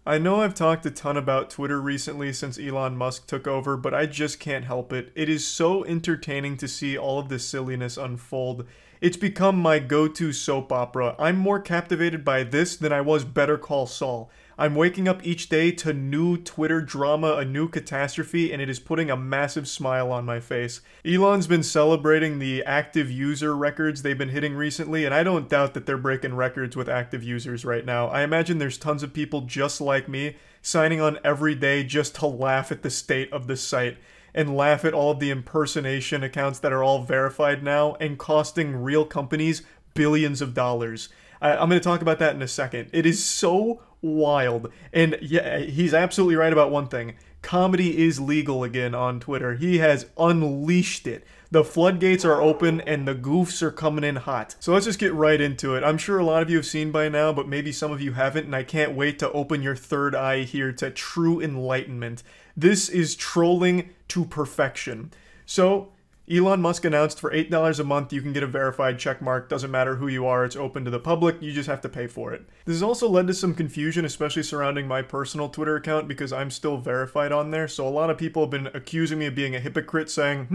I know I've talked a ton about Twitter recently since Elon Musk took over, but I just can't help it. It is so entertaining to see all of this silliness unfold. It's become my go-to soap opera. I'm more captivated by this than I was Better Call Saul. I'm waking up each day to new Twitter drama, a new catastrophe, and it is putting a massive smile on my face. Elon's been celebrating the active user records they've been hitting recently, and I don't doubt that they're breaking records with active users right now. I imagine there's tons of people just like me signing on every day just to laugh at the state of the site and laugh at all of the impersonation accounts that are all verified now and costing real companies billions of dollars. I'm going to talk about that in a second. It is so wild. And yeah, he's absolutely right about one thing. Comedy is legal again on Twitter. He has unleashed it. The floodgates are open and the goofs are coming in hot. So let's just get right into it. I'm sure a lot of you have seen by now, but maybe some of you haven't, and I can't wait to open your third eye here to true enlightenment. This is trolling to perfection. So, Elon Musk announced for $8 a month you can get a verified checkmark. Doesn't matter who you are, it's open to the public, you just have to pay for it. This has also led to some confusion, especially surrounding my personal Twitter account because I'm still verified on there. So a lot of people have been accusing me of being a hypocrite, saying,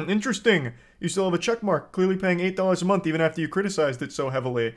interesting, you still have a checkmark, clearly paying $8 a month even after you criticized it so heavily.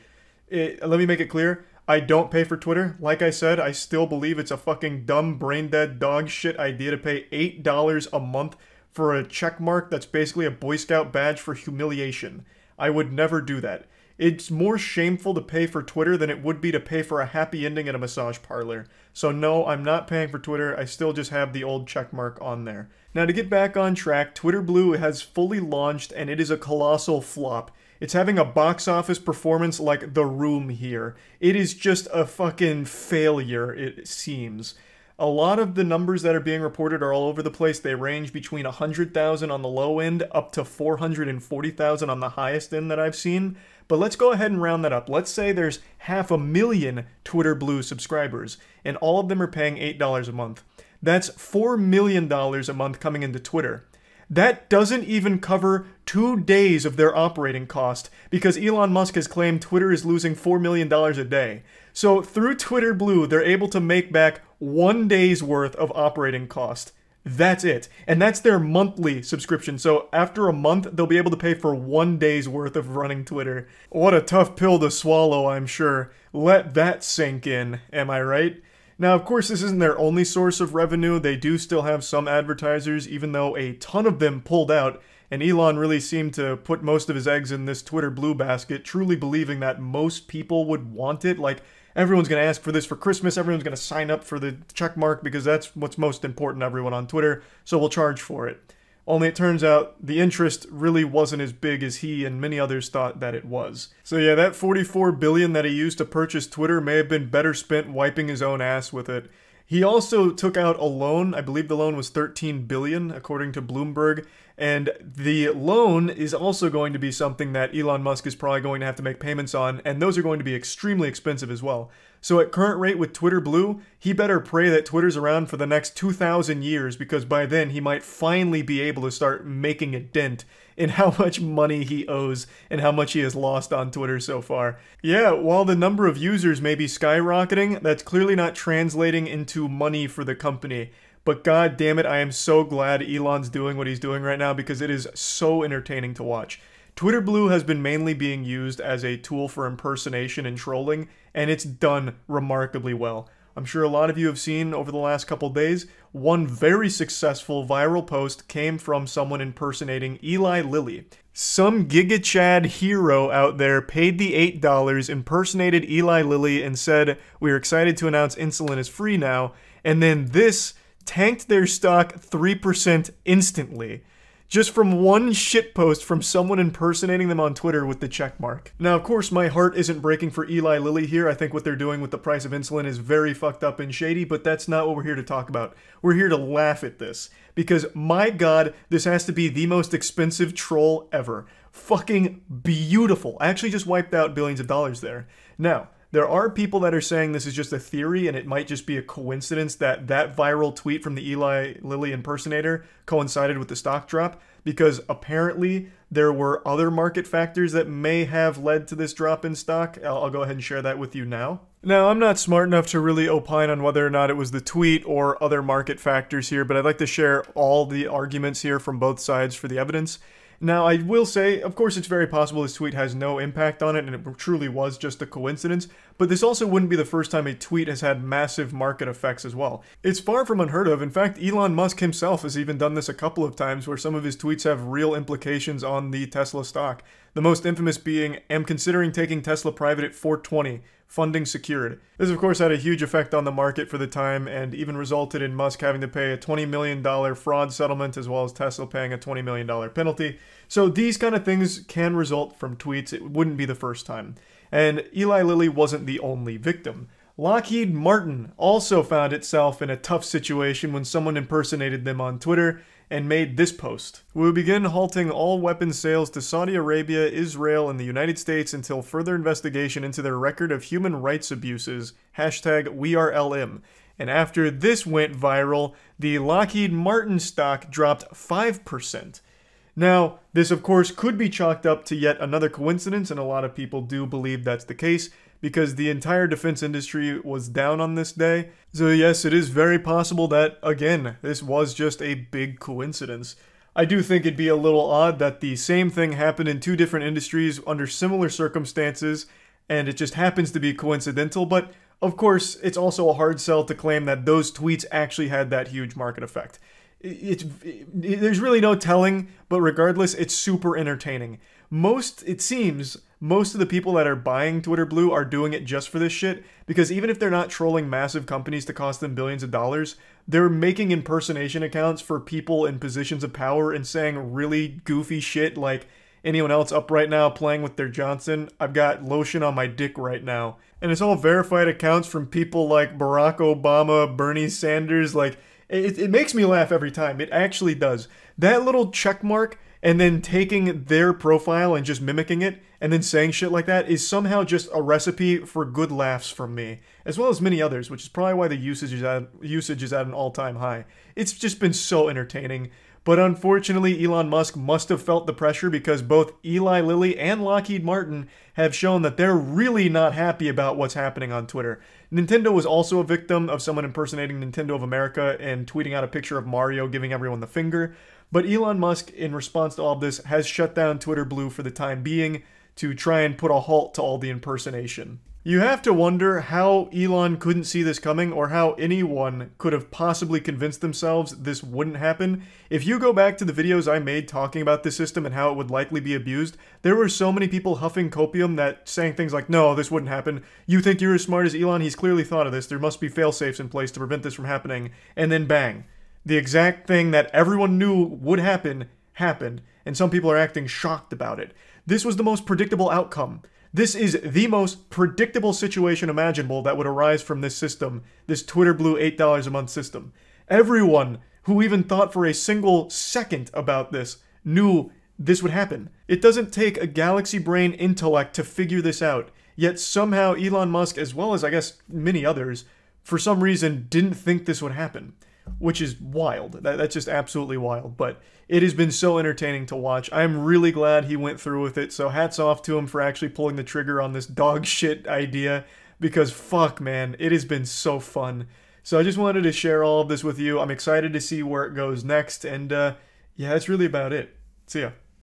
Let me make it clear. I don't pay for Twitter. Like I said, I still believe it's a fucking dumb, brain-dead, dog shit idea to pay $8 a month for a check mark that's basically a Boy Scout badge for humiliation. I would never do that. It's more shameful to pay for Twitter than it would be to pay for a happy ending at a massage parlor. So no, I'm not paying for Twitter. I still just have the old check mark on there. Now to get back on track, Twitter Blue has fully launched and it is a colossal flop. It's having a box office performance like The Room here. It is just a fucking failure, it seems. A lot of the numbers that are being reported are all over the place. They range between 100,000 on the low end up to 440,000 on the highest end that I've seen. But let's go ahead and round that up. Let's say there's 500,000 Twitter Blue subscribers, and all of them are paying $8 a month. That's $4 million a month coming into Twitter. That doesn't even cover 2 days of their operating cost, because Elon Musk has claimed Twitter is losing $4 million a day. So through Twitter Blue, they're able to make back 1 day's worth of operating cost. That's it. And that's their monthly subscription. So after a month, they'll be able to pay for 1 day's worth of running Twitter. What a tough pill to swallow, I'm sure. Let that sink in, am I right? Now, of course, this isn't their only source of revenue. They do still have some advertisers, even though a ton of them pulled out. And Elon really seemed to put most of his eggs in this Twitter Blue basket, truly believing that most people would want it. Like, everyone's going to ask for this for Christmas. Everyone's going to sign up for the check mark because that's what's most important to everyone on Twitter. So we'll charge for it. Only it turns out the interest really wasn't as big as he and many others thought that it was. So yeah, that $44 billion that he used to purchase Twitter may have been better spent wiping his own ass with it. He also took out a loan. I believe the loan was $13 billion, according to Bloomberg. And the loan is also going to be something that Elon Musk is probably going to have to make payments on, and those are going to be extremely expensive as well. So at current rate with Twitter Blue, he better pray that Twitter's around for the next 2,000 years, because by then he might finally be able to start making a dent in how much money he owes and how much he has lost on Twitter so far. Yeah, while the number of users may be skyrocketing, that's clearly not translating into money for the company. But god damn it, I am so glad Elon's doing what he's doing right now because it is so entertaining to watch. Twitter Blue has been mainly being used as a tool for impersonation and trolling, and it's done remarkably well. I'm sure a lot of you have seen over the last couple days, one very successful viral post came from someone impersonating Eli Lilly. Some Giga Chad hero out there paid the $8, impersonated Eli Lilly, and said, "We're excited to announce insulin is free now," and then this tanked their stock 3% instantly. Just from one shitpost from someone impersonating them on Twitter with the checkmark. Now, of course, my heart isn't breaking for Eli Lilly here. I think what they're doing with the price of insulin is very fucked up and shady, but that's not what we're here to talk about. We're here to laugh at this. Because, my god, this has to be the most expensive troll ever. Fucking beautiful. I actually just wiped out billions of dollars there. Now, There are people that are saying this is just a theory and it might just be a coincidence that that viral tweet from the Eli Lilly impersonator coincided with the stock drop, because apparently there were other market factors that may have led to this drop in stock. I'll go ahead and share that with you now. Now, I'm not smart enough to really opine on whether or not it was the tweet or other market factors here, but I'd like to share all the arguments here from both sides for the evidence. Now, I will say, of course, it's very possible this tweet has no impact on it, and it truly was just a coincidence, but this also wouldn't be the first time a tweet has had massive market effects as well. It's far from unheard of. In fact, Elon Musk himself has even done this a couple of times, where some of his tweets have real implications on the Tesla stock. The most infamous being, "Am considering taking Tesla private at 420. Funding secured." This, of course, had a huge effect on the market for the time, and even resulted in Musk having to pay a $20 million fraud settlement, as well as Tesla paying a $20 million penalty. So these kind of things can result from tweets. It wouldn't be the first time. And Eli Lilly wasn't the only victim. Lockheed Martin also found itself in a tough situation when someone impersonated them on Twitter and made this post. "We will begin halting all weapons sales to Saudi Arabia, Israel, and the United States until further investigation into their record of human rights abuses. #WeAreLM. And after this went viral, the Lockheed Martin stock dropped 5%. Now, this of course could be chalked up to yet another coincidence, and a lot of people do believe that's the case, because the entire defense industry was down on this day. So yes, it is very possible that, again, this was just a big coincidence. I do think it'd be a little odd that the same thing happened in two different industries under similar circumstances, and it just happens to be coincidental, but of course, it's also a hard sell to claim that those tweets actually had that huge market effect. There's really no telling, but regardless, it's super entertaining. It seems most of the people that are buying Twitter Blue are doing it just for this shit, because even if they're not trolling massive companies to cost them billions of dollars, they're making impersonation accounts for people in positions of power and saying really goofy shit like, "Anyone else up right now playing with their Johnson? I've got lotion on my dick right now." And it's all verified accounts from people like Barack Obama, Bernie Sanders. Like, it makes me laugh every time. It actually does. That little check mark and then taking their profile and just mimicking it and then saying shit like that is somehow just a recipe for good laughs from me, as well as many others, which is probably why the usage is at an all-time high. It's just been so entertaining. But unfortunately, Elon Musk must have felt the pressure, because both Eli Lilly and Lockheed Martin have shown that they're really not happy about what's happening on Twitter. Nintendo was also a victim of someone impersonating Nintendo of America and tweeting out a picture of Mario giving everyone the finger. But Elon Musk, in response to all of this, has shut down Twitter Blue for the time being to try and put a halt to all the impersonation. You have to wonder how Elon couldn't see this coming, or how anyone could have possibly convinced themselves this wouldn't happen. If you go back to the videos I made talking about this system and how it would likely be abused, there were so many people huffing copium that saying things like, "No, this wouldn't happen. You think you're as smart as Elon? He's clearly thought of this. There must be fail-safes in place to prevent this from happening." And then bang. The exact thing that everyone knew would happen, happened, and some people are acting shocked about it. This was the most predictable outcome. This is the most predictable situation imaginable that would arise from this system, this Twitter Blue $8 a month system. Everyone who even thought for a single second about this knew this would happen. It doesn't take a galaxy brain intellect to figure this out, yet somehow Elon Musk, as well as I guess many others, for some reason didn't think this would happen. Which is wild. That's just absolutely wild. But it has been so entertaining to watch. I'm really glad he went through with it. So hats off to him for actually pulling the trigger on this dog shit idea. Because fuck, man, it has been so fun. So I just wanted to share all of this with you. I'm excited to see where it goes next. And yeah, that's really about it. See ya.